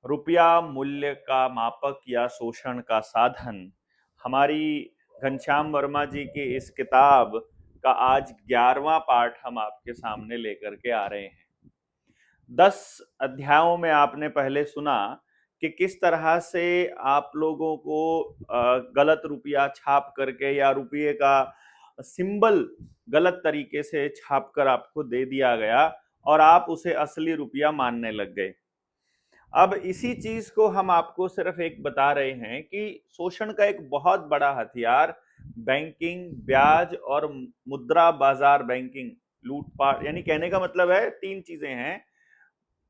रुपया मूल्य का मापक या शोषण का साधन, हमारी घनश्याम वर्मा जी की इस किताब का आज 11वां पाठ हम आपके सामने लेकर के आ रहे हैं। 10 अध्यायों में आपने पहले सुना कि किस तरह से आप लोगों को गलत रुपया छाप करके या रुपये का सिंबल गलत तरीके से छाप कर आपको दे दिया गया और आप उसे असली रुपया मानने लग गए। अब इसी चीज को हम आपको सिर्फ एक बता रहे हैं कि शोषण का एक बहुत बड़ा हथियार बैंकिंग, ब्याज और मुद्रा बाजार बैंकिंग, लूटपाट, यानी कहने का मतलब है तीन चीजें हैं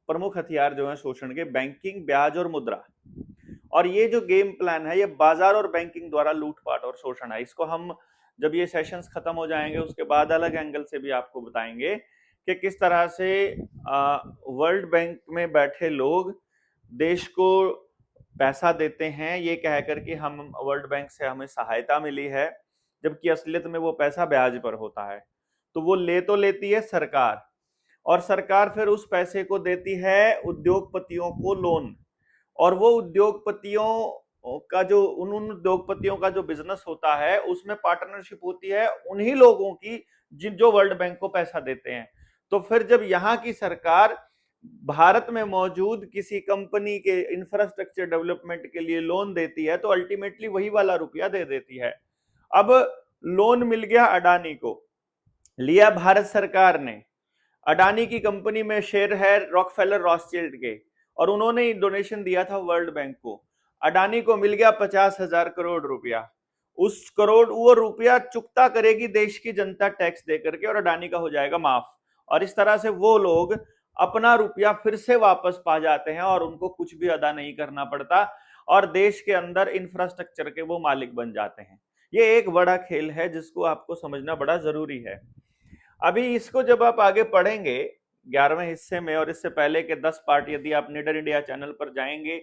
प्रमुख हथियार जो है शोषण के, बैंकिंग, ब्याज और मुद्रा। और ये जो गेम प्लान है ये बाजार और बैंकिंग द्वारा लूटपाट और शोषण है। इसको हम जब ये सेशंस खत्म हो जाएंगे उसके बाद अलग एंगल से भी आपको बताएंगे कि किस तरह से वर्ल्ड बैंक में बैठे लोग देश को पैसा देते हैं ये कह करके हम वर्ल्ड बैंक से हमें सहायता मिली है, जबकि असलियत में वो पैसा ब्याज पर होता है। तो वो ले तो लेती है सरकार, और सरकार फिर उस पैसे को देती है उद्योगपतियों को लोन, और वो उद्योगपतियों का जो उन उद्योगपतियों का जो बिजनेस होता है उसमें पार्टनरशिप होती है उन्हीं लोगों की जिन जो वर्ल्ड बैंक को पैसा देते हैं। तो फिर जब यहाँ की सरकार भारत में मौजूद किसी कंपनी के इंफ्रास्ट्रक्चर डेवलपमेंट के लिए लोन देती है तो अल्टीमेटली वही वाला रुपया दे देती है। अब लोन मिल गया अडानी को, लिया भारत सरकार ने, अडानी की कंपनी में शेयर है रॉकफेलर रॉथस्चिल्ड के, और उन्होंने डोनेशन दिया था वर्ल्ड बैंक को। अडानी को मिल गया 50,000 करोड़ रुपया। उस करोड़ वो रुपया चुकता करेगी देश की जनता टैक्स देकर के और अडानी का हो जाएगा माफ। और इस तरह से वो लोग अपना रुपया फिर से वापस पा जाते हैं और उनको कुछ भी अदा नहीं करना पड़ता और देश के अंदर इंफ्रास्ट्रक्चर के वो मालिक बन जाते हैं। ये एक बड़ा खेल है जिसको आपको समझना बड़ा जरूरी है। अभी इसको जब आप आगे पढ़ेंगे 11वें हिस्से में, और इससे पहले के 10 पार्ट यदि आप निडर इंडिया चैनल पर जाएंगे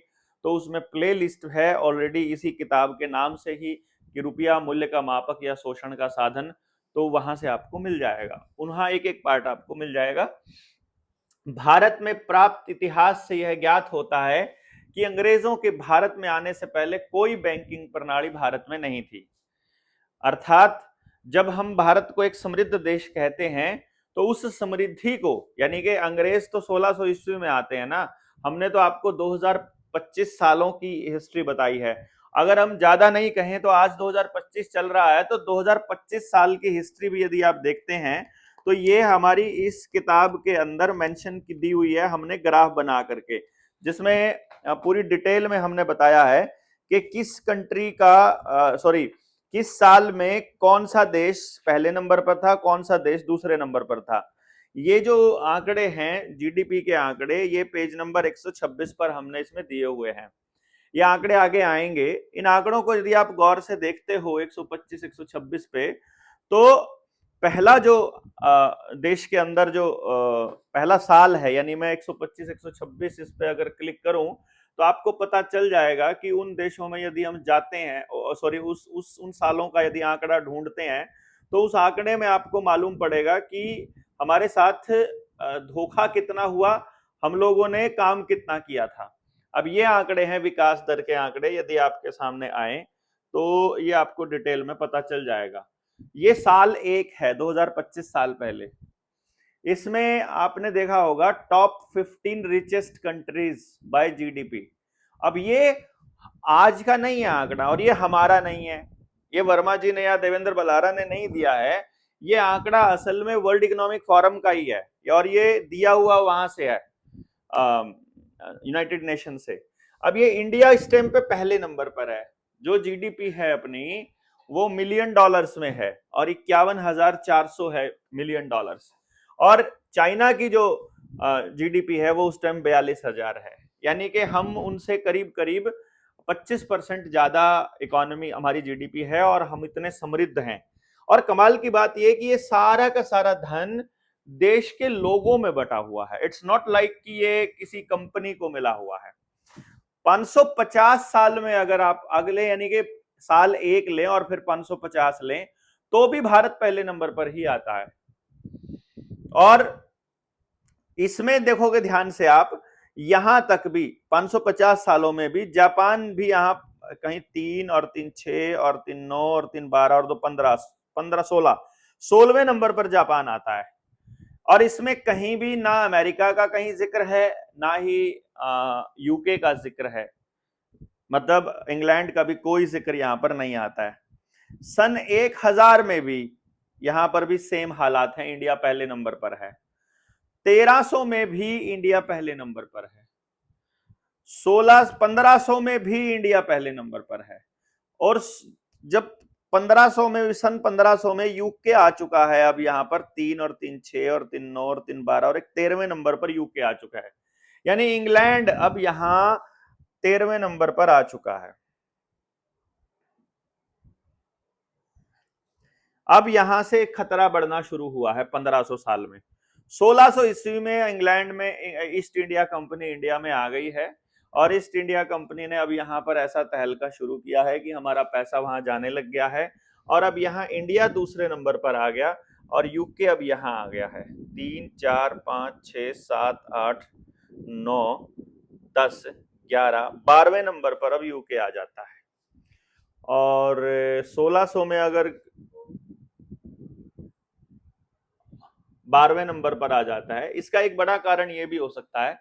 तो उसमें प्ले लिस्ट है ऑलरेडी इसी किताब के नाम से ही कि रुपया मूल्य का मापक या शोषण का साधन, तो वहां से आपको मिल जाएगा, वहां एक एक पार्ट आपको मिल जाएगा। भारत में प्राप्त इतिहास से यह ज्ञात होता है कि अंग्रेजों के भारत में आने से पहले कोई बैंकिंग प्रणाली भारत में नहीं थी। अर्थात जब हम भारत को एक समृद्ध देश कहते हैं तो उस समृद्धि को, यानी कि अंग्रेज तो 1600 ईस्वी में आते हैं ना, हमने तो आपको 2025 सालों की हिस्ट्री बताई है। अगर हम ज्यादा नहीं कहें तो आज 2025 चल रहा है, तो 2025 साल की हिस्ट्री भी यदि आप देखते हैं तो ये हमारी इस किताब के अंदर मेंशन की दी हुई है हमने ग्राफ बना करके, जिसमें पूरी डिटेल में हमने बताया है कि किस कंट्री का सॉरी किस साल में कौन सा देश पहले नंबर पर था, कौन सा देश दूसरे नंबर पर था। ये जो आंकड़े हैं जीडीपी के आंकड़े, ये पेज नंबर 126 पर हमने इसमें दिए हुए हैं। ये आंकड़े आगे आएंगे, इन आंकड़ों को यदि आप गौर से देखते हो 125 126 पे, तो पहला जो देश के अंदर जो पहला साल है, यानी मैं 125 126 इस पे अगर क्लिक करूं तो आपको पता चल जाएगा कि उन देशों में यदि हम जाते हैं, सॉरी उस उन सालों का यदि आंकड़ा ढूंढते हैं तो उस आंकड़े में आपको मालूम पड़ेगा कि हमारे साथ धोखा कितना हुआ, हम लोगों ने काम कितना किया था। अब ये आंकड़े हैं विकास दर के आंकड़े, यदि आपके सामने आए तो ये आपको डिटेल में पता चल जाएगा। ये साल एक है 2025 साल पहले, इसमें आपने देखा होगा top 15 richest countries by GDP. अब ये आज का नहीं है आंकड़ा, और ये हमारा नहीं है, ये वर्मा जी ने या देवेंद्र बलारा ने नहीं दिया है, ये आंकड़ा असल में वर्ल्ड इकोनॉमिक फोरम का ही है और ये दिया हुआ वहां से है यूनाइटेड नेशन से। अब ये इंडिया इस टाइम पे पहले नंबर पर है, जो जीडीपी है अपनी वो मिलियन डॉलर्स में है और 51,400 है मिलियन डॉलर्स, और चाइना की जो जीडीपी है वो उस टाइम 42,000 है, यानी कि हम उनसे करीब करीब 25% ज्यादा इकोनॉमी हमारी जीडीपी है और हम इतने समृद्ध हैं। और कमाल की बात यह कि ये सारा का सारा धन देश के लोगों में बटा हुआ है, इट्स नॉट लाइक कि ये किसी कंपनी को मिला हुआ है। 550 साल में अगर आप अगले यानी कि साल एक लें और फिर 550 लें तो भी भारत पहले नंबर पर ही आता है। और इसमें देखोगे ध्यान से आप यहां तक भी 550 सालों में भी जापान भी यहाँ कहीं 3 और 3 6 और 3 9 और 3 12 और 2 15 15 16वें नंबर पर जापान आता है। और इसमें कहीं भी ना अमेरिका का कहीं जिक्र है, ना ही यूके का जिक्र है, मतलब इंग्लैंड का भी कोई जिक्र यहां पर नहीं आता है। सन 1000 में भी यहां पर भी सेम हालात हैं, इंडिया पहले नंबर पर है। 1300 में भी इंडिया पहले नंबर पर है। 1500 में भी इंडिया पहले नंबर पर है। और जब 1500 में, सन 1500 में यूके आ चुका है। अब यहां पर 3 और 3 6 और 3 9 और 3 12 और एक 13वें नंबर पर यूके आ चुका है। यानी इंग्लैंड अब यहां 13वें नंबर पर आ चुका है। अब यहां से खतरा बढ़ना शुरू हुआ है 1500 साल में। 1600 ईस्वी में इंग्लैंड में ईस्ट इंडिया कंपनी इंडिया में आ गई है, और ईस्ट इंडिया कंपनी ने अब यहां पर ऐसा तहलका शुरू किया है कि हमारा पैसा वहां जाने लग गया है। और अब यहां इंडिया दूसरे नंबर पर आ गया, और यूके अब यहां आ गया है। 3 4 5 6 7 8 9 10 11 12वें नंबर पर अब यूके आ जाता है। और 1600 में अगर 12वें नंबर पर आ जाता है, इसका एक बड़ा कारण यह भी हो सकता है,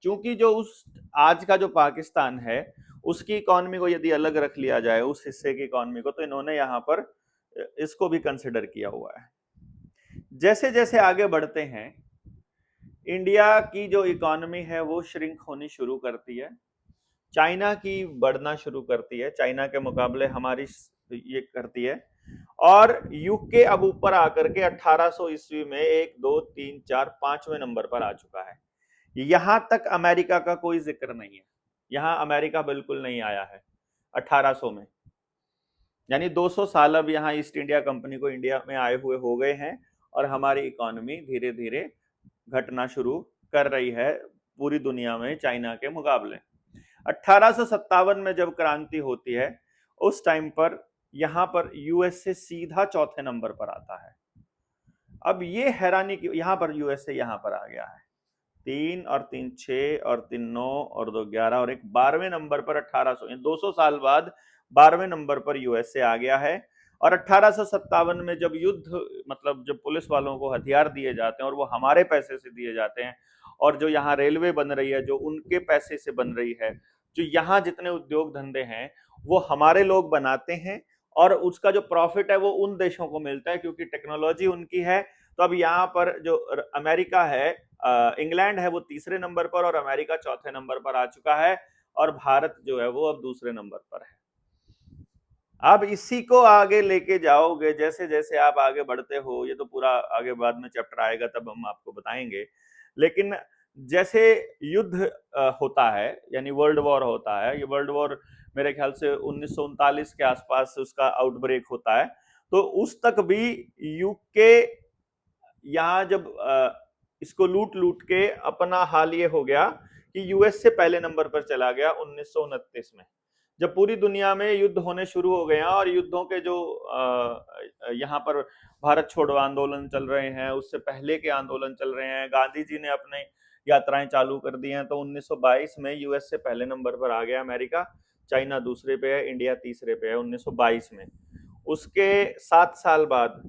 क्योंकि जो उस आज का जो पाकिस्तान है उसकी इकोनॉमी को यदि अलग रख लिया जाए, उस हिस्से की इकोनॉमी को, तो इन्होंने यहां पर इसको भी कंसिडर किया हुआ है। जैसे जैसे आगे बढ़ते हैं, इंडिया की जो इकोनॉमी है वो श्रिंक होनी शुरू करती है, चाइना की बढ़ना शुरू करती है, चाइना के मुकाबले हमारी ये करती है। और यूके अब ऊपर आकर के 1800 ईस्वी में 1 2 3 4 5वें नंबर पर आ चुका है। यहां तक अमेरिका का कोई जिक्र नहीं है, यहां अमेरिका बिल्कुल नहीं आया है 1800 में। यानी 200 साल अब यहां ईस्ट इंडिया कंपनी को इंडिया में आए हुए हो गए हैं, और हमारी इकोनॉमी धीरे धीरे घटना शुरू कर रही है पूरी दुनिया में चाइना के मुकाबले। 1857 में जब क्रांति होती है, उस टाइम पर यहां पर यूएसए सीधा चौथे नंबर पर आता है। अब ये हैरानी की, यहां पर यूएसए यहां पर आ गया है। 3 और 3 6 और 3 9 और 2 11 और एक 12वें नंबर पर 1800, 200 साल बाद 12वें नंबर पर यूएसए आ गया है। और 1857 में जब युद्ध, मतलब जब पुलिस वालों को हथियार दिए जाते हैं और वो हमारे पैसे से दिए जाते हैं, और जो यहाँ रेलवे बन रही है जो उनके पैसे से बन रही है, जो यहाँ जितने उद्योग धंधे हैं वो हमारे लोग बनाते हैं, और उसका जो प्रॉफिट है वो उन देशों को मिलता है क्योंकि टेक्नोलॉजी उनकी है। तो अब यहाँ पर जो अमेरिका है, इंग्लैंड है, वो तीसरे नंबर पर, और अमेरिका चौथे नंबर पर आ चुका है, और भारत जो है वो अब दूसरे नंबर पर है। अब इसी को आगे लेके जाओगे, जैसे जैसे आप आगे बढ़ते हो, ये तो पूरा आगे बाद में चैप्टर आएगा तब हम आपको बताएंगे, लेकिन जैसे युद्ध होता है, यानी वर्ल्ड वॉर होता है, ये वर्ल्ड वॉर मेरे ख्याल से 1939 के आसपास उसका आउटब्रेक होता है, तो उस तक भी यूके यहाँ जब इसको लूट लूट के अपना हाल ये हो गया कि यूएस से पहले नंबर पर चला गया 1929 में, जब पूरी दुनिया में युद्ध होने शुरू हो गए हैं। और युद्धों के जो यहाँ पर भारत छोड़ो आंदोलन चल रहे हैं, उससे पहले के आंदोलन चल रहे हैं, गांधी जी ने अपने यात्राएं चालू कर दी हैं, तो 1922 में यूएस से पहले नंबर पर आ गया अमेरिका, चाइना दूसरे पे है, इंडिया तीसरे पे है 1922 में। उसके 7 साल बाद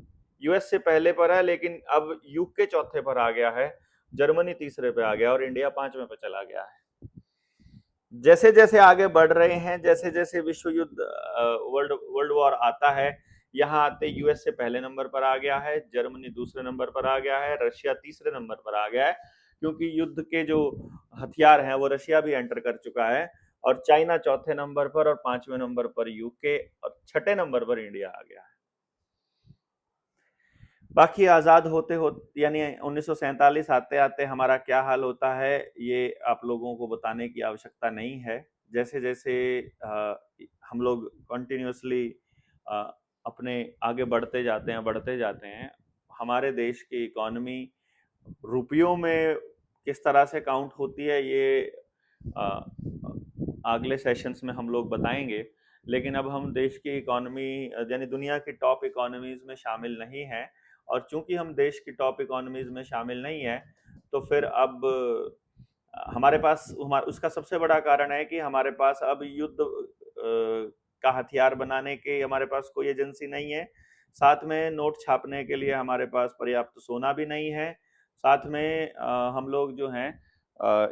यूएस से पहले पर है, लेकिन अब यूके चौथे पर आ गया है, जर्मनी तीसरे पे आ गया, और इंडिया 5वें पे चला गया है। जैसे जैसे आगे बढ़ रहे हैं, जैसे जैसे विश्व युद्ध, वर्ल्ड वर्ल्ड वॉर आता है, यहाँ आते यूएस से पहले नंबर पर आ गया है, जर्मनी दूसरे नंबर पर आ गया है, रशिया तीसरे नंबर पर आ गया है, क्योंकि युद्ध के जो हथियार हैं वो रशिया भी एंटर कर चुका है, और चाइना चौथे नंबर पर, और 5वें नंबर पर यूके, और 6ठे नंबर पर इंडिया आ गया है। बाकी आजाद होते होते, यानी 1947 आते आते हमारा क्या हाल होता है, ये आप लोगों को बताने की आवश्यकता नहीं है। जैसे जैसे हम लोग कंटिन्यूसली अपने आगे बढ़ते जाते हैं, हमारे देश की इकोनॉमी रुपयों में किस तरह से काउंट होती है, ये अगले सेशंस में हम लोग बताएंगे। लेकिन अब हम देश की इकोनॉमी, यानी दुनिया की टॉप इकोनॉमीज में शामिल नहीं हैं, और चूंकि हम देश की टॉप इकोनॉमीज में शामिल नहीं है, तो फिर अब हमारे पास उसका सबसे बड़ा कारण है कि हमारे पास अब युद्ध का हथियार बनाने के हमारे पास कोई एजेंसी नहीं है। साथ में नोट छापने के लिए हमारे पास पर्याप्त सोना भी नहीं है। साथ में हम लोग जो हैं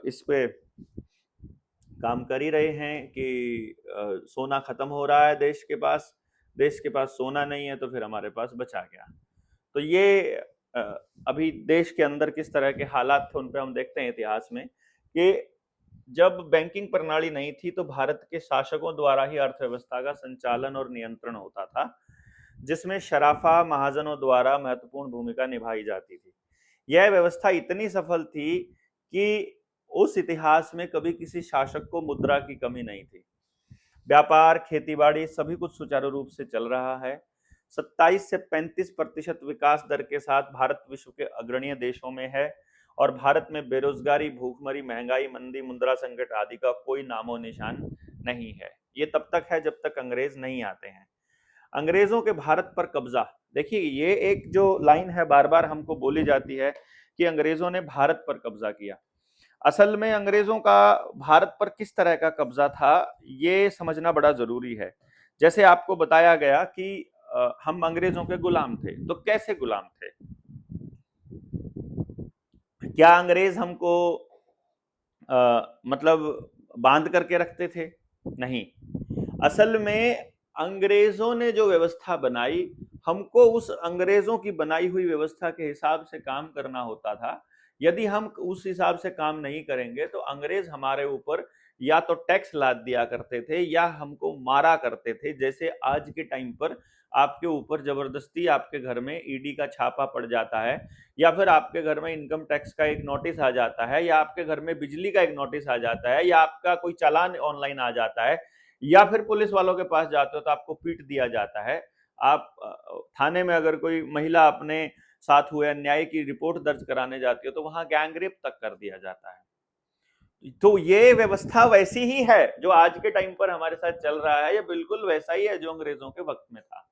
इस पे काम कर ही रहे हैं कि सोना खत्म हो रहा है देश के पास सोना नहीं है, तो फिर हमारे पास बचा क्या। तो ये अ, अभी देश के अंदर किस तरह के हालात थे उन पे हम देखते हैं इतिहास में कि जब बैंकिंग प्रणाली नहीं थी तो भारत के शासकों द्वारा ही अर्थव्यवस्था का संचालन और नियंत्रण होता था, जिसमें शराफा महाजनों द्वारा महत्वपूर्ण भूमिका निभाई जाती थी। यह व्यवस्था इतनी सफल थी कि उस इतिहास में कभी किसी शासक को मुद्रा की कमी नहीं थी। व्यापार, खेतीबाड़ी सभी कुछ सुचारू रूप से चल रहा है। 27 से 35% विकास दर के साथ भारत विश्व के अग्रणी देशों में है और भारत में बेरोजगारी, भूखमरी, महंगाई, मंदी, मुद्रा संकट आदि का कोई नामो निशान नहीं है। ये तब तक है जब तक अंग्रेज नहीं आते हैं। अंग्रेजों के भारत पर कब्जा, देखिए ये एक जो लाइन है बार बार हमको बोली जाती है कि अंग्रेजों ने भारत पर कब्जा किया। असल में अंग्रेजों का भारत पर किस तरह का कब्जा था ये समझना बड़ा जरूरी है। जैसे आपको बताया गया कि हम अंग्रेजों के गुलाम थे, तो कैसे गुलाम थे? क्या अंग्रेज हमको मतलब बांध करके रखते थे? नहीं। असल में अंग्रेजों ने जो व्यवस्था बनाई, हमको उस अंग्रेजों की बनाई हुई व्यवस्था के हिसाब से काम करना होता था। यदि हम उस हिसाब से काम नहीं करेंगे तो अंग्रेज हमारे ऊपर या तो टैक्स लाद दिया करते थे या हमको मारा करते थे। जैसे आज के टाइम पर आपके ऊपर जबरदस्ती आपके घर में ईडी का छापा पड़ जाता है, या फिर आपके घर में इनकम टैक्स का एक नोटिस आ जाता है, या आपके घर में बिजली का एक नोटिस आ जाता है, या आपका कोई चालान ऑनलाइन आ जाता है, या फिर पुलिस वालों के पास जाते हो तो आपको पीट दिया जाता है। आप थाने में अगर कोई महिला अपने साथ हुए अन्याय की रिपोर्ट दर्ज कराने जाती हो तो वहां गैंगरेप तक कर दिया जाता है। तो ये व्यवस्था वैसी ही है जो आज के टाइम पर हमारे साथ चल रहा है, ये बिल्कुल वैसा ही है जो अंग्रेजों के वक्त में था।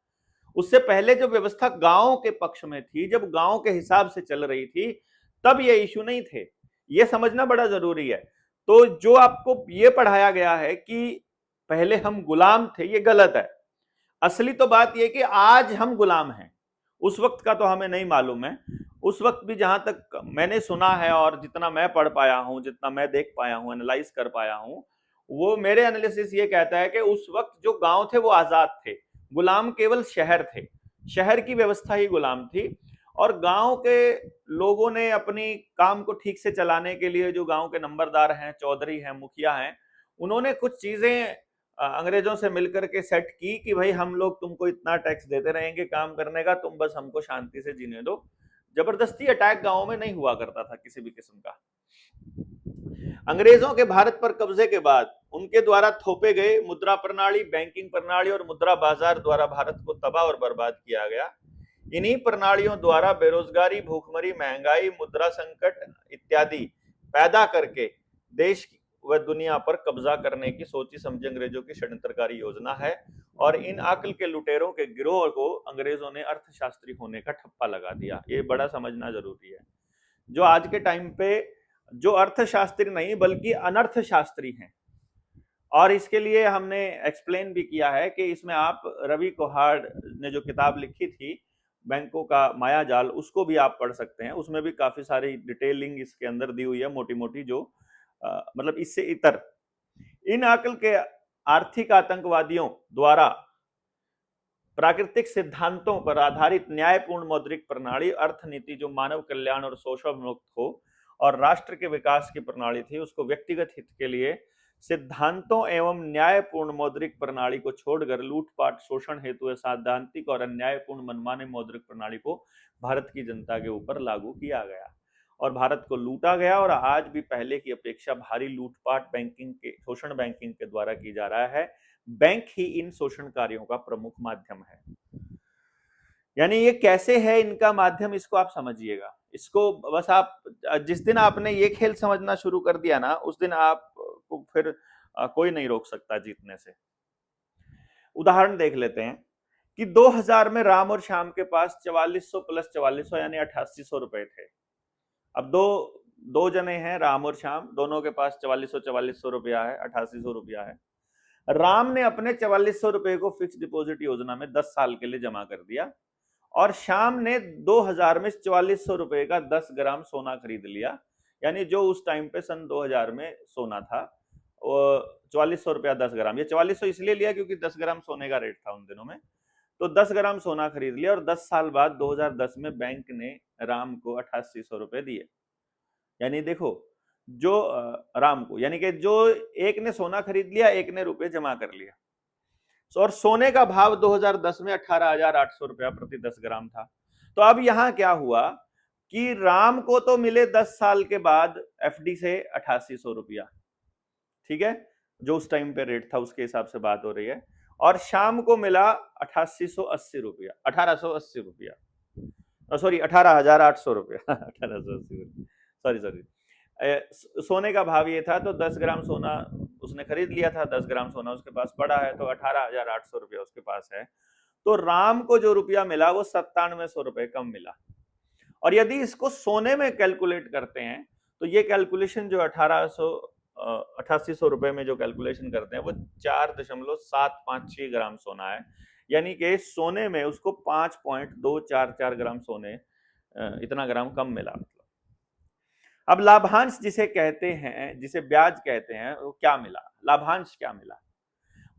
उससे पहले जो व्यवस्था गांव के पक्ष में थी, जब गांव के हिसाब से चल रही थी, तब ये इश्यू नहीं थे। ये समझना बड़ा जरूरी है। तो जो आपको ये पढ़ाया गया है कि पहले हम गुलाम थे, ये गलत है। असली तो बात यह कि आज हम गुलाम हैं। उस वक्त का तो हमें नहीं मालूम है। उस वक्त भी जहां तक मैंने सुना है और जितना मैं पढ़ पाया हूं, जितना मैं देख पाया हूं, एनालाइज कर पाया हूं, वो मेरे एनालिसिस ये कहता है कि उस वक्त जो गांव थे वो आजाद थे। गुलाम केवल शहर थे, शहर की व्यवस्था ही गुलाम थी। और गांव के लोगों ने अपनी काम को ठीक से चलाने के लिए, जो गांव के नंबरदार हैं, चौधरी हैं, मुखिया हैं, उन्होंने कुछ चीजें अंग्रेजों से मिलकर के सेट की कि भाई हम लोग तुमको इतना टैक्स देते रहेंगे काम करने का, तुम बस हमको शांति से जीने दो। जबरदस्ती अटैक गांव में नहीं हुआ करता था किसी भी किस्म का। अंग्रेजों के भारत पर कब्जे के बाद उनके द्वारा थोपे गए मुद्रा प्रणाली, बैंकिंग प्रणाली और मुद्रा बाजार द्वारा भारत को तबाह और बर्बाद किया गया। इन्हीं प्रणालियों द्वारा बेरोजगारी, भूखमरी, महंगाई, मुद्रा संकट इत्यादि पैदा करके देश व दुनिया पर कब्जा करने की सोची समझी अंग्रेजों की षड्यंत्रकारी योजना है। और इन अक्ल के लुटेरों के गिरोह को अंग्रेजों ने अर्थशास्त्री होने का ठप्पा लगा दिया। ये बड़ा समझना जरूरी है। जो आज के टाइम पे जो अर्थशास्त्री नहीं बल्कि अनर्थशास्त्री हैं, और इसके लिए हमने एक्सप्लेन भी किया है कि इसमें आप रवि कोहाड़ ने जो किताब लिखी थी बैंकों का माया जाल, उसको भी आप पढ़ सकते हैं। उसमें भी काफी सारी डिटेलिंग इसके अंदर दी हुई है, मोटी मोटी, जो मतलब इससे इतर इन अकल के आर्थिक आतंकवादियों द्वारा प्राकृतिक सिद्धांतों पर आधारित न्यायपूर्ण मौद्रिक प्रणाली, अर्थनीति जो मानव कल्याण और शोषण मुक्त हो और राष्ट्र के विकास की प्रणाली थी, उसको व्यक्तिगत हित के लिए सिद्धांतों एवं न्यायपूर्ण मौद्रिक प्रणाली को छोड़कर लूटपाट, शोषण हेतु सैद्धांतिक और अन्यायपूर्ण मनमाने मौद्रिक प्रणाली को भारत की जनता के ऊपर लागू किया गया और भारत को लूटा गया। और आज भी पहले की अपेक्षा भारी लूटपाट बैंकिंग के शोषण बैंकिंग के द्वारा की जा रहा है। बैंक ही इन शोषण कार्यों का प्रमुख माध्यम है। यानी ये कैसे है इनका माध्यम, इसको आप समझिएगा। इसको बस आप जिस दिन आपने ये खेल समझना शुरू कर दिया ना, उस दिन आपको फिर कोई नहीं रोक सकता जीतने से। उदाहरण देख लेते हैं कि 2000 में राम और श्याम के पास 4400 प्लस 4400 यानी 8800 रुपए थे। अब दो जने हैं, राम और श्याम, दोनों के पास 4400 रुपया है, 8800 रुपया है। राम ने अपने 4400 रुपए को फिक्स डिपॉजिट योजना में 10 साल के लिए जमा कर दिया और श्याम ने 2000 में 4400 रुपए का 10 ग्राम सोना खरीद लिया। यानी जो उस टाइम पे सन 2000 में सोना था वो 4400 रुपया 10 ग्राम। ये 4400 इसलिए लिया क्योंकि 10 ग्राम सोने का रेट था उन दिनों में। तो 10 ग्राम सोना खरीद लिया और 10 साल बाद 2010 में बैंक ने राम को 8800 रुपए दिए। यानी देखो, जो राम को, यानी कि जो एक ने सोना खरीद लिया, एक ने रुपए जमा कर लिया। और सोने का भाव 2010 में 18,800 रुपया प्रति 10 ग्राम था। तो अब यहां क्या हुआ कि राम को तो मिले 10 साल के बाद एफडी से 8800 रुपया, ठीक है, जो उस टाइम पे रेट था उसके हिसाब से बात हो रही है, और शाम को मिला 8880 रुपया, 1880 रुपया, सॉरी 18,800 रुपया 1880, सॉरी सोने का भाव ये था। तो 10 ग्राम सोना उसने खरीद लिया था, 10 ग्राम सोना उसके पास पड़ा है, तो 18,800 रुपया उसके पास है। तो राम को जो रुपया मिला वो 9700 रुपए कम मिला। और यदि इसको सोने में कैलकुलेट करते हैं तो ये कैलकुलेशन जो 8800 रुपए में जो कैलकुलेशन करते हैं वो 4.756 ग्राम सोना है। यानी कि सोने में उसको 5.244 ग्राम सोने, इतना ग्राम कम मिला। अब लाभांश जिसे कहते हैं, जिसे ब्याज कहते हैं, वो क्या मिला, लाभांश क्या मिला?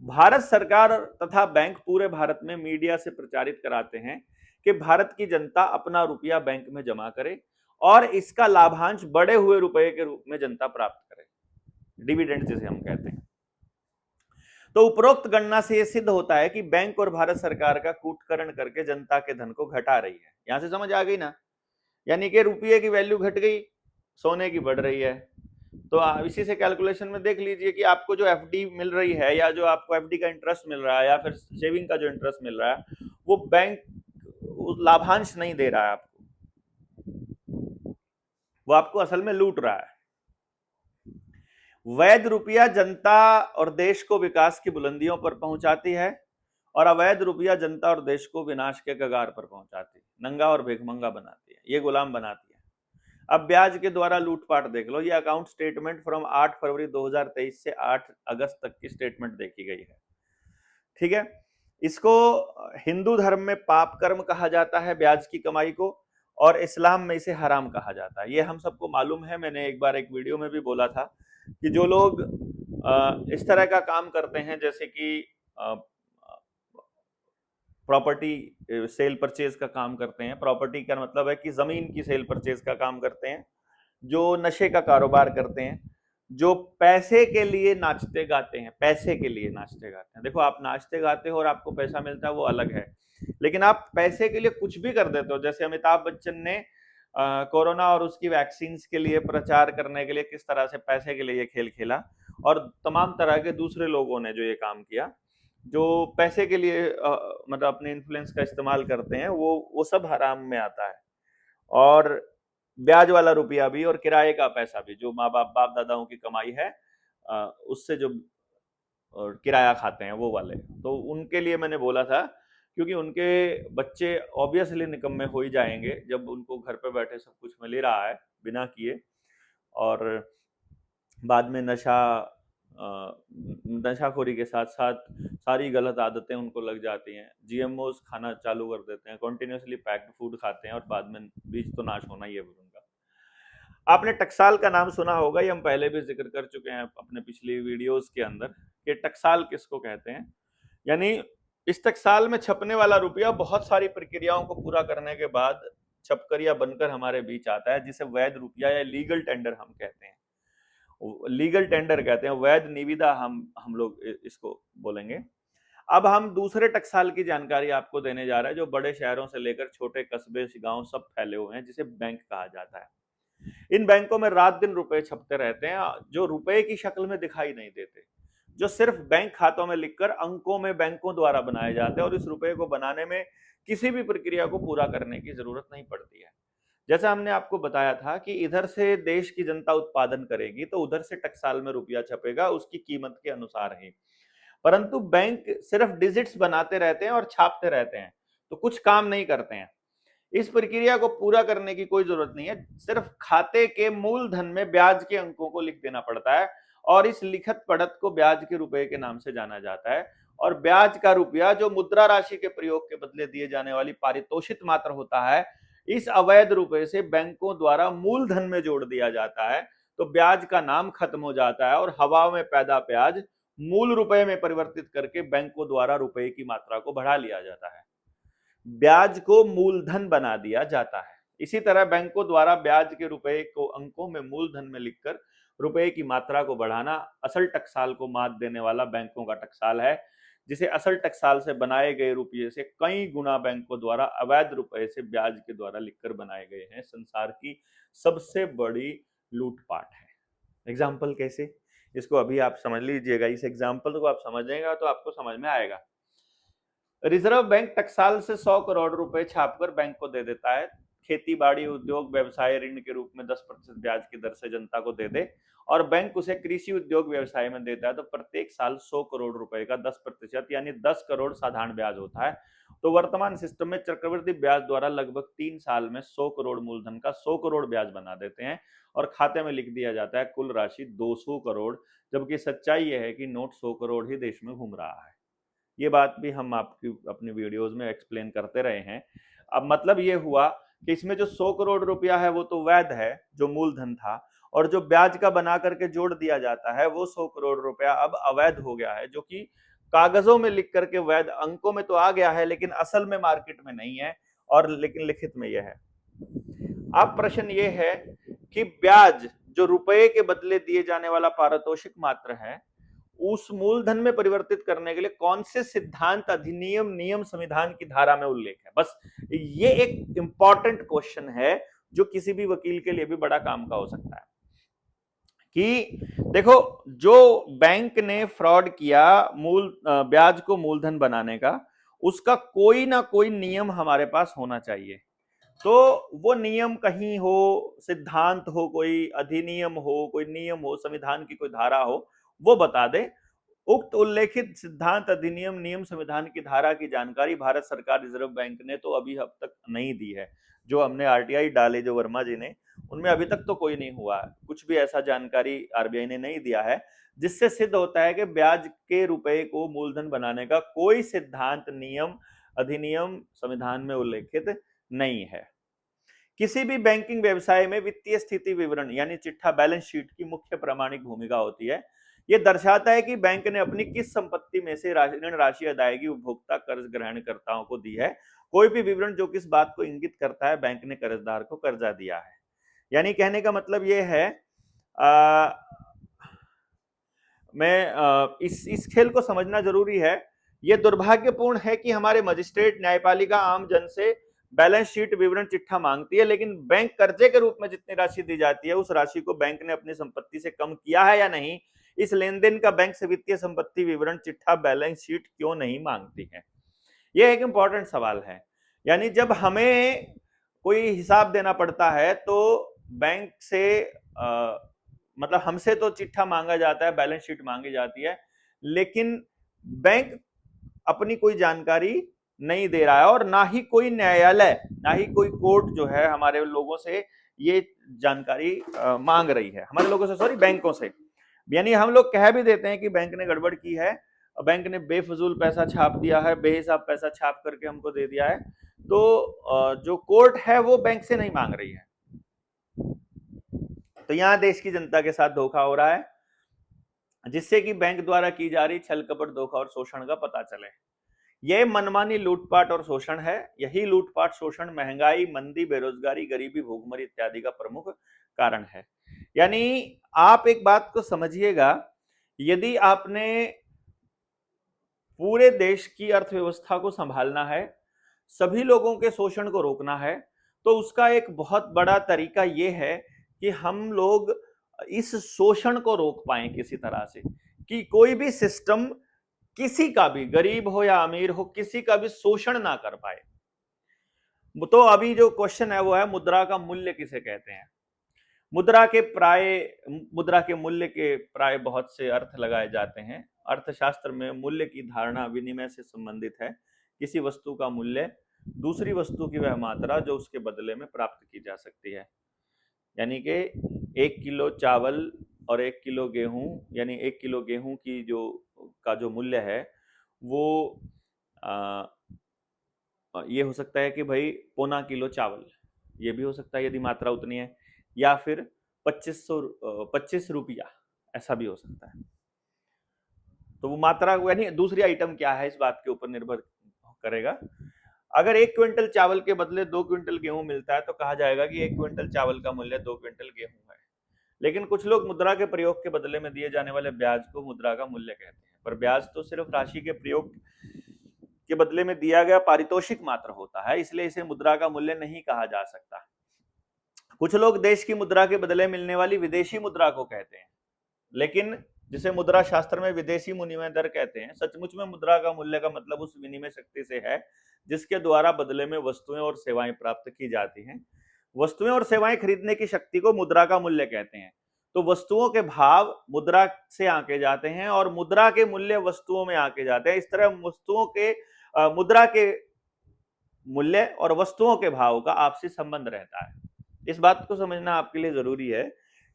भारत सरकार तथा बैंक पूरे भारत में मीडिया से प्रचारित कराते हैं कि भारत की जनता अपना रुपया बैंक में जमा करे और इसका लाभांश बढ़े हुए रुपए के रूप में जनता प्राप्त करे, डिविडेंड जिसे हम कहते हैं। तो उपरोक्त गणना से यह सिद्ध होता है कि बैंक और भारत सरकार का कूटकरण करके जनता के धन को घटा रही है। यहां से समझ आ गई ना? यानी कि रुपये की वैल्यू घट गई, सोने की बढ़ रही है। तो इसी से कैलकुलेशन में देख लीजिए कि आपको जो एफडी मिल रही है या जो आपको एफडी का इंटरेस्ट मिल रहा है या फिर सेविंग का जो इंटरेस्ट मिल रहा है वो बैंक लाभांश नहीं दे रहा है आपको, वो आपको असल में लूट रहा है। वैध रुपया जनता और देश को विकास की बुलंदियों पर पहुंचाती है और अवैध रुपया जनता और देश को विनाश के कगार पर पहुंचाती है, नंगा और भिखमंगा बनाती है, ये गुलाम बनाती है। अब ब्याज के द्वारा लूटपाट देख लो। ये अकाउंट स्टेटमेंट फ्रॉम 8 फरवरी 2023 से 8 अगस्त तक की स्टेटमेंट देखी गई है, ठीक है। इसको हिंदू धर्म में पाप कर्म कहा जाता है ब्याज की कमाई को, और इस्लाम में इसे हराम कहा जाता है। ये हम सबको मालूम है। मैंने एक बार एक वीडियो में भी बोला था कि जो लोग इस तरह का काम करते हैं, जैसे कि प्रॉपर्टी सेल परचेज का काम करते हैं, प्रॉपर्टी का मतलब है कि जमीन की सेल परचेज का काम करते हैं, जो नशे का कारोबार करते हैं, जो पैसे के लिए नाचते गाते हैं, पैसे के लिए नाचते गाते हैं। देखो, आप नाचते गाते हो और आपको पैसा मिलता है वो अलग है, लेकिन आप पैसे के लिए कुछ भी कर देते हो। जैसे अमिताभ बच्चन ने कोरोना और उसकी वैक्सीन के लिए प्रचार करने के लिए किस तरह से पैसे के लिए ये खेल खेला, और तमाम तरह के दूसरे लोगों ने जो ये काम किया, जो पैसे के लिए मतलब अपने इन्फ्लुएंस का इस्तेमाल करते हैं, वो सब हराम में आता है। और ब्याज वाला रुपया भी और किराए का पैसा भी, जो माँ बाप दादाओं की कमाई है उससे जो किराया खाते हैं वो वाले, तो उनके लिए मैंने बोला था, क्योंकि उनके बच्चे ऑब्वियसली निकम्मे हो ही जाएंगे जब उनको घर पे बैठे सब कुछ मिल ही रहा है बिना किए, और बाद में नशाखोरी के साथ साथ सारी गलत आदतें उनको लग जाती हैं। जीएमओस खाना चालू कर देते हैं, कॉन्टिन्यूसली पैक्ड फूड खाते हैं, और बाद में बीच तो नाश होना ही है उनका। आपने टकसाल का नाम सुना होगा, ये हम पहले भी जिक्र कर चुके हैं अपने पिछली वीडियोस के अंदर, कि टकसाल किसको कहते हैं। यानी इस टकसाल में छपने वाला रुपया बहुत सारी प्रक्रियाओं को पूरा करने के बाद छपकर या बनकर हमारे बीच आता है, जिसे वैध रुपया या लीगल टेंडर हम कहते हैं, लीगल टेंडर कहते हैं, वैध निविदा हम लोग इसको बोलेंगे। अब हम दूसरे टकसाल की जानकारी आपको देने जा रहे हैं, जो बड़े शहरों से लेकर छोटे कस्बे गांव सब फैले हुए हैं, जिसे बैंक कहा जाता है। इन बैंकों में रात दिन रुपए छपते रहते हैं, जो रुपए की शक्ल में दिखाई नहीं देते, जो सिर्फ बैंक खातों में लिखकर अंकों में बैंकों द्वारा बनाए जाते हैं, और इस रुपए को बनाने में किसी भी प्रक्रिया को पूरा करने की जरूरत नहीं पड़ती है। जैसा हमने आपको बताया था कि इधर से देश की जनता उत्पादन करेगी तो उधर से टकसाल में रुपया छपेगा उसकी कीमत के अनुसार ही, परंतु बैंक सिर्फ डिजिट्स बनाते रहते हैं और छापते रहते हैं, तो कुछ काम नहीं करते हैं। इस प्रक्रिया को पूरा करने की कोई जरूरत नहीं है, सिर्फ खाते के मूलधन में ब्याज के अंकों को लिख देना पड़ता है और इस लिखत पढ़त को ब्याज के रुपए के नाम से जाना जाता है। और ब्याज का रुपया जो मुद्रा राशि के प्रयोग के बदले दिए जाने वाली पारितोषित मात्र होता है, इस अवैध रुपए से बैंकों द्वारा मूलधन में जोड़ दिया जाता है, तो ब्याज का नाम खत्म हो जाता है और हवा में पैदा ब्याज मूल रुपए में परिवर्तित करके बैंकों द्वारा रुपए की मात्रा को बढ़ा लिया जाता है, ब्याज को मूलधन बना दिया जाता है। इसी तरह बैंकों द्वारा ब्याज के रुपए को अंकों में मूलधन में लिखकर रुपए की मात्रा को बढ़ाना असल टकसाल को मात देने वाला बैंकों का टकसाल है, जिसे असल टकसाल से बनाए गए रुपये से कई गुना बैंकों द्वारा अवैध रुपए से ब्याज के द्वारा लिखकर बनाए गए हैं संसार की सबसे बड़ी लूटपाट है। एग्जाम्पल कैसे, इसको अभी आप समझ लीजिएगा, इस एग्जाम्पल को आप समझेंगे तो आपको समझ में आएगा। रिजर्व बैंक टकसाल से 100 करोड़ रुपए छापकर बैंक को दे देता है, खेती बाड़ी उद्योग व्यवसाय ऋण के रूप में 10% ब्याज की दर से जनता को दे दे और बैंक उसे कृषि उद्योग व्यवसाय में देता है, तो प्रत्येक साल 100 करोड़ रुपए का 10% यानी 10 करोड़ साधारण ब्याज होता है। तो वर्तमान सिस्टम में चक्रवृद्धि ब्याज द्वारा लगभग 3 साल में 100 करोड़ मूलधन का 100 करोड़ ब्याज बना देते हैं और खाते में लिख दिया जाता है कुल राशि 200 करोड़, जबकि सच्चाई यह है कि नोट 100 करोड़ ही देश में घूम रहा है। ये बात भी हम आपकी अपनी वीडियोस में एक्सप्लेन करते रहे हैं। अब मतलब ये हुआ कि इसमें जो 100 करोड़ रुपया है वो तो वैध है जो मूलधन था, और जो ब्याज का बना करके जोड़ दिया जाता है वो 100 करोड़ रुपया अब अवैध हो गया है, जो कि कागजों में लिख करके वैध अंकों में तो आ गया है लेकिन असल में मार्केट में नहीं है, और लेकिन लिखित में यह है। अब प्रश्न ये है कि ब्याज जो रुपए के बदले दिए जाने वाला पारितोषिक मात्र है, उस मूलधन में परिवर्तित करने के लिए कौन से सिद्धांत, अधिनियम, नियम संविधान की धारा में उल्लेख है। बस ये एक इंपॉर्टेंट क्वेश्चन है जो किसी भी वकील के लिए भी बड़ा काम का हो सकता है कि देखो, जो बैंक ने फ्रॉड किया ब्याज को मूलधन बनाने का, उसका कोई ना कोई नियम हमारे पास होना चाहिए। तो वो नियम कहीं हो, सिद्धांत हो, कोई अधिनियम हो, कोई नियम हो, संविधान की कोई धारा हो, वो बता दे। उक्त उल्लेखित सिद्धांत, अधिनियम, नियम, संविधान की धारा की जानकारी भारत सरकार रिजर्व बैंक ने तो अभी अब तक नहीं दी है। जो हमने आरटीआई डाले जो वर्मा जी ने, उनमें अभी तक तो कोई नहीं हुआ, कुछ भी ऐसा जानकारी आरबीआई ने नहीं दिया है जिससे सिद्ध होता है कि ब्याज के रुपए को मूलधन बनाने का कोई सिद्धांत, नियम, अधिनियम संविधान में उल्लेखित नहीं है। किसी भी बैंकिंग व्यवसाय में वित्तीय स्थिति विवरण यानी चिट्ठा, बैलेंस शीट की मुख्य प्रामाणिक भूमिका होती है। यह दर्शाता है कि बैंक ने अपनी किस संपत्ति में से ऋण राशि अदायगी उपभोक्ता कर्ज ग्रहणकर्ताओं को दी है। कोई भी विवरण जो किस बात को इंगित करता है बैंक ने कर्जदार को कर्जा दिया है। यानी कहने का मतलब यह है, इस खेल को समझना जरूरी है। यह दुर्भाग्यपूर्ण है कि हमारे मजिस्ट्रेट, न्यायपालिका आम जन से बैलेंस शीट, विवरण, चिट्ठा मांगती है, लेकिन बैंक कर्जे के रूप में जितनी राशि दी जाती है उस राशि को बैंक ने अपनी संपत्ति से कम किया है या नहीं, इस लेन देन का बैंक से वित्तीय संपत्ति विवरण, चिट्ठा, बैलेंस शीट क्यों नहीं मांगती है। यह एक इंपॉर्टेंट सवाल है। यानी जब हमें कोई हिसाब देना पड़ता है तो बैंक से मतलब हमसे तो चिट्ठा मांगा जाता है, बैलेंस शीट मांगी जाती है, लेकिन बैंक अपनी कोई जानकारी नहीं दे रहा है और ना ही कोई न्यायालय, ना ही कोई कोर्ट जो है हमारे लोगों से ये जानकारी मांग रही है, हमारे लोगों से, सॉरी, बैंकों से। यानी हम लोग कह भी देते हैं कि बैंक ने गड़बड़ की है, बैंक ने बेफजूल पैसा छाप दिया है, बेहिसाब पैसा छाप करके हमको दे दिया है, तो जो कोर्ट है वो बैंक से नहीं मांग रही है। तो यहां देश की जनता के साथ धोखा हो रहा है, जिससे कि बैंक द्वारा की जा रही छल कपट, धोखा और शोषण का पता चले। यह मनमानी लूटपाट और शोषण है। यही लूटपाट, शोषण, महंगाई, मंदी, बेरोजगारी, गरीबी, भूखमरी इत्यादि का प्रमुख कारण है। यानी आप एक बात को समझिएगा, यदि आपने पूरे देश की अर्थव्यवस्था को संभालना है, सभी लोगों के शोषण को रोकना है, तो उसका एक बहुत बड़ा तरीका यह है कि हम लोग इस शोषण को रोक पाए किसी तरह से, कि कोई भी सिस्टम किसी का भी, गरीब हो या अमीर हो, किसी का भी शोषण ना कर पाए। तो अभी जो क्वेश्चन है वो है, मुद्रा का मूल्य किसे कहते हैं। मुद्रा के मूल्य के प्राय बहुत से अर्थ लगाए जाते हैं। अर्थशास्त्र में मूल्य की धारणा विनिमय से संबंधित है। किसी वस्तु का मूल्य दूसरी वस्तु की वह मात्रा जो उसके बदले में प्राप्त की जा सकती है। यानी कि 1 किलो चावल और 1 किलो गेहूं, यानी 1 किलो गेहूं की जो मूल्य है वो आ, ये हो सकता है कि भाई 0.25 किलो चावल, ये भी हो सकता है यदि मात्रा उतनी है, या फिर 25 रुपया, ऐसा भी हो सकता है। तो वो मात्रा यानी दूसरी आइटम क्या है इस बात के ऊपर निर्भर करेगा। अगर 1 क्विंटल चावल के बदले 2 क्विंटल गेहूं मिलता है तो कहा जाएगा कि 1 क्विंटल चावल का मूल्य 2 क्विंटल गेहूं है। लेकिन कुछ लोग मुद्रा के प्रयोग के बदले में दिए जाने वाले ब्याज को मुद्रा का मूल्य कहते हैं, पर ब्याज तो सिर्फ राशि के प्रयोग के बदले में दिया गया पारितोषिक मात्र होता है, इसलिए इसे मुद्रा का मूल्य नहीं कहा जा सकता। कुछ लोग देश की मुद्रा के बदले मिलने वाली विदेशी मुद्रा को कहते हैं, लेकिन जिसे मुद्रा शास्त्र में विदेशी विनिमय दर कहते हैं, सचमुच में मुद्रा का मूल्य का मतलब उस विनिमय शक्ति से है जिसके द्वारा बदले में वस्तुएं और सेवाएं प्राप्त की जाती हैं। वस्तुएं और सेवाएं खरीदने की शक्ति को मुद्रा का मूल्य कहते हैं। तो वस्तुओं के भाव मुद्रा से आके जाते हैं और मुद्रा के मूल्य वस्तुओं में आके जाते हैं। इस तरह वस्तुओं के मुद्रा के मूल्य और वस्तुओं के भाव का आपसी संबंध रहता है। इस बात को समझना आपके लिए जरूरी है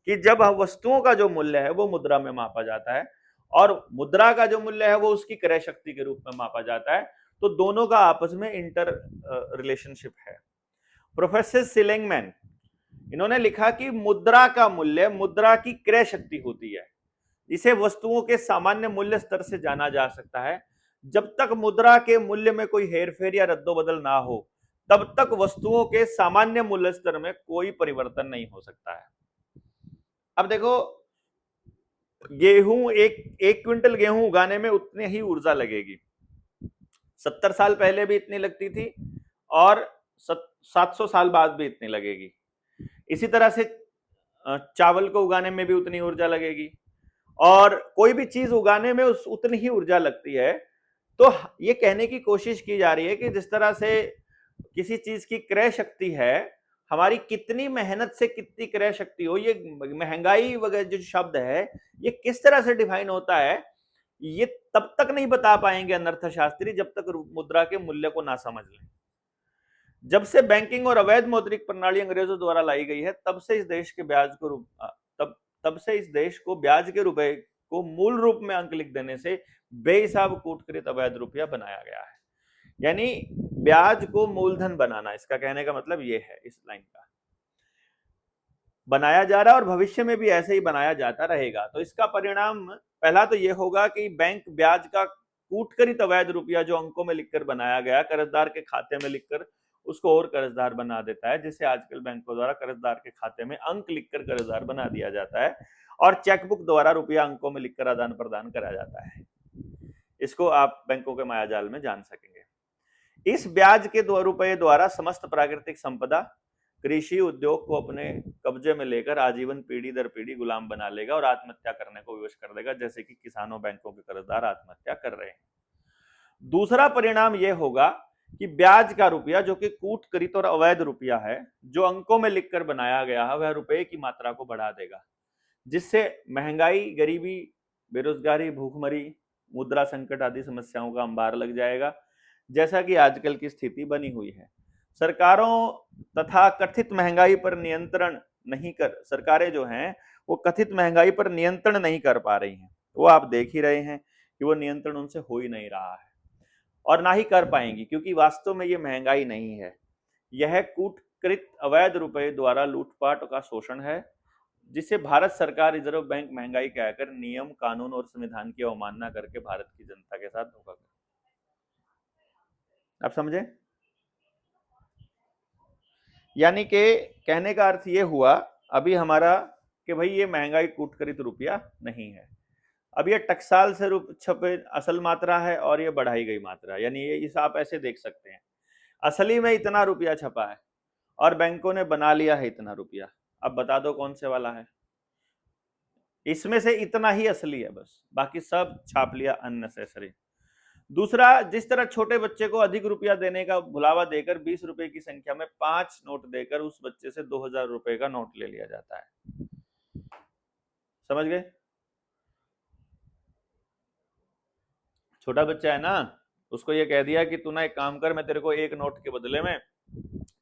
कि जब वस्तुओं का जो मूल्य है वो मुद्रा में मापा जाता है और मुद्रा का जो मूल्य है वो उसकी क्रय शक्ति के रूप में मापा जाता है, तो दोनों का आपस में इंटर रिलेशनशिप है। प्रोफेसर सिलेंगमैन, इन्होंने लिखा कि मुद्रा का मूल्य मुद्रा की क्रय शक्ति होती है। इसे वस्तुओं के सामान्य मूल्य स्तर से जाना जा सकता है। जब तक मुद्रा के मूल्य में कोई हेरफेर या रद्दोबदल ना हो तब तक वस्तुओं के सामान्य मूल्य स्तर में कोई परिवर्तन नहीं हो सकता है। अब देखो, गेहूं एक क्विंटल गेहूं उगाने में उतनी ही ऊर्जा लगेगी। 70 साल पहले भी इतनी लगती थी और 700 साल बाद भी इतनी लगेगी। इसी तरह से चावल को उगाने में भी उतनी ऊर्जा लगेगी और कोई भी चीज उगाने में उतनी ही ऊर्जा लगती है। तो ये कहने की कोशिश की जा रही है कि जिस तरह से किसी चीज की क्रय शक्ति है, हमारी कितनी मेहनत से कितनी क्रय शक्ति हो, ये महंगाई वगैरह जो शब्द है ये किस तरह से डिफाइन होता है, ये तब तक नहीं बता पाएंगे अनर्थशास्त्री जब तक मुद्रा के मूल्य को ना समझ लें। जब से बैंकिंग और अवैध मौद्रिक प्रणाली अंग्रेजों द्वारा लाई गई है तब से इस देश के ब्याज को तब से इस देश को ब्याज के रुपए को मूल रूप में अंक लिख देने से बेहिसाब कूटकृत अवैध रुपया बनाया गया है। यानी ब्याज को मूलधन बनाना, इसका कहने का मतलब ये है, इस लाइन का बनाया जा रहा है और भविष्य में भी ऐसे ही बनाया जाता रहेगा। तो इसका परिणाम पहला तो यह होगा कि बैंक ब्याज का कूटकृत अवैध रुपया जो अंकों में लिखकर बनाया गया कर्जदार के खाते में लिखकर उसको और कर्जदार बना देता है, जिसे आजकल बैंकों द्वारा कर्जदार के खाते में अंक लिखकर कर्जदार बना दिया जाता है और चेकबुक द्वारा रुपया अंकों में लिखकर आदान प्रदान करा जाता है। इसको आप बैंकों के मायाजाल में जान सकेंगे। इस ब्याज के रुपए द्वारा समस्त प्राकृतिक संपदा कृषि उद्योग को अपने कब्जे में लेकर आजीवन पीढ़ी दर पीढ़ी गुलाम बना लेगा और आत्महत्या करने को विवश कर देगा, जैसे कि किसानों बैंकों के कर्जदार आत्महत्या कर रहे हैं। दूसरा परिणाम यह होगा कि ब्याज का रुपया जो कि कूटकृत और अवैध रुपया है, जो अंकों में लिखकर बनाया गया है, वह रुपए की मात्रा को बढ़ा देगा, जिससे महंगाई, गरीबी, बेरोजगारी, भूखमरी, मुद्रा संकट आदि समस्याओं का अंबार लग जाएगा, जैसा कि आजकल की स्थिति बनी हुई है। सरकारों तथा कथित महंगाई पर नियंत्रण नहीं कर सरकारें जो हैं वो कथित महंगाई पर नियंत्रण नहीं कर पा रही हैं। वो आप देख ही रहे हैं कि वो नियंत्रण उनसे हो ही नहीं रहा है और ना ही कर पाएंगी, क्योंकि वास्तव में ये महंगाई नहीं है, यह कूटकृत अवैध रुपए द्वारा लूटपाट का शोषण है, जिसे भारत सरकार, रिजर्व बैंक महंगाई कहकर नियम, कानून और संविधान की अवमानना करके भारत की जनता के साथ धोखा कर। आप समझे? यानी कि कहने का अर्थ ये हुआ अभी हमारा कि भाई ये महंगाई कूटकृत रुपया नहीं है, अब ये टकसाल से छपे असल मात्रा है और ये बढ़ाई गई मात्रा, यानी ये इस आप ऐसे देख सकते हैं, असली में इतना रुपया छपा है और बैंकों ने बना लिया है इतना रुपया। अब बता दो कौन से वाला है? इसमें से इतना ही असली है, बस बाकी सब छाप लिया अननेसेसरी। दूसरा, जिस तरह छोटे बच्चे को अधिक रुपया देने का भुलावा देकर 20 रुपए की संख्या में 5 नोट देकर उस बच्चे से 2000 रुपए का नोट ले लिया जाता है। समझ गए? छोटा बच्चा है ना, उसको ये कह दिया कि तू ना एक काम कर, मैं तेरे को 1 नोट के बदले में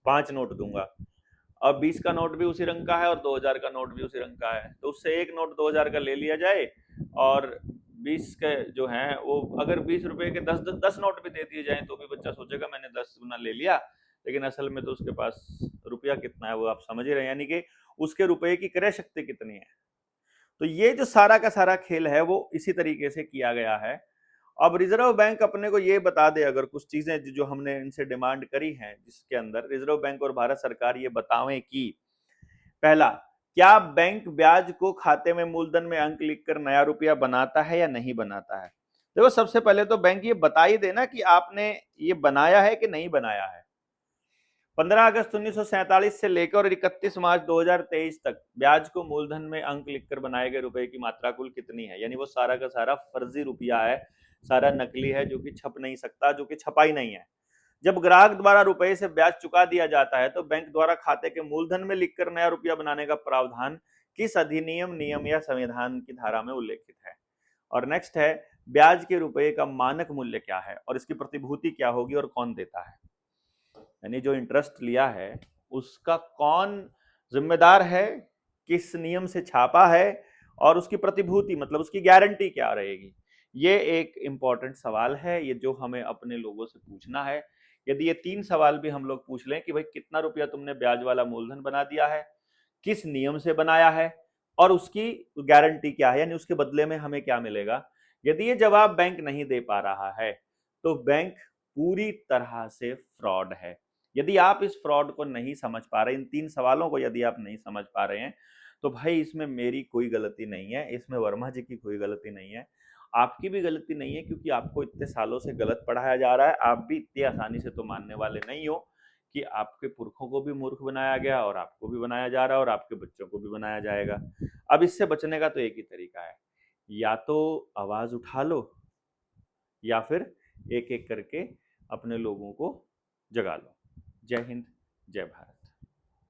5 नोट दूंगा। अब 20 का नोट भी उसी रंग का है और 2000 का नोट भी उसी रंग का है, तो उससे एक नोट 2000 का ले लिया जाए और 20 के जो है वो अगर 20 रुपए के 10 नोट भी दे दिए जाए तो भी बच्चा सोचेगा मैंने 10 गुना ले लिया, लेकिन असल में तो उसके पास रुपया कितना है वो आप समझ ही रहे हैं, यानी कि उसके रुपए की क्रय शक्ति कितनी है। तो ये जो सारा का सारा खेल है वो इसी तरीके से किया गया है। अब रिजर्व बैंक अपने को ये बता दे, अगर कुछ चीजें जो हमने इनसे डिमांड करी हैं, जिसके अंदर रिजर्व बैंक और भारत सरकार ये बतावें कि पहला, क्या बैंक ब्याज को खाते में मूलधन में अंक लिखकर नया रुपया बनाता है या नहीं बनाता है। देखो सबसे पहले तो बैंक ये बता ही देना कि आपने ये बनाया है कि नहीं बनाया है। 15 अगस्त 1947 से लेकर और 31 मार्च 2023 तक ब्याज को मूलधन में अंक लिखकर बनाए गए रुपए की मात्रा कुल कितनी है, यानी वो सारा का सारा फर्जी रुपया है, सारा नकली है, जो कि छप नहीं सकता, जो कि छपा ही नहीं है। जब ग्राहक द्वारा रुपए से ब्याज चुका दिया जाता है तो बैंक द्वारा खाते के मूलधन में लिखकर नया रुपया बनाने का प्रावधान किस अधिनियम, नियम या संविधान की धारा में उल्लेखित है। और नेक्स्ट है, ब्याज के रुपए का मानक मूल्य क्या है और इसकी प्रतिभूति क्या होगी और कौन देता है, यानी जो इंटरेस्ट लिया है उसका कौन जिम्मेदार है, किस नियम से छापा है और उसकी प्रतिभूति मतलब उसकी गारंटी क्या रहेगी। ये एक इंपॉर्टेंट सवाल है, ये जो हमें अपने लोगों से पूछना है। यदि ये 3 सवाल भी हम लोग पूछ लें कि भाई कितना रुपया तुमने ब्याज वाला मूलधन बना दिया है, किस नियम से बनाया है और उसकी गारंटी क्या है, यानी उसके बदले में हमें क्या मिलेगा, यदि ये जवाब बैंक नहीं दे पा रहा है तो बैंक पूरी तरह से फ्रॉड है। यदि आप इस फ्रॉड को नहीं समझ पा रहे, इन 3 सवालों को यदि आप नहीं समझ पा रहे हैं, तो भाई इसमें मेरी कोई गलती नहीं है, इसमें वर्मा जी की कोई गलती नहीं है, आपकी भी गलती नहीं है, क्योंकि आपको इतने सालों से गलत पढ़ाया जा रहा है। आप भी इतनी आसानी से तो मानने वाले नहीं हो कि आपके पुरखों को भी मूर्ख बनाया गया और आपको भी बनाया जा रहा है और आपके बच्चों को भी बनाया जाएगा। अब इससे बचने का तो एक ही तरीका है, या तो आवाज उठा लो या फिर एक एक करके अपने लोगों को जगा लो। जय हिंद, जय भारत।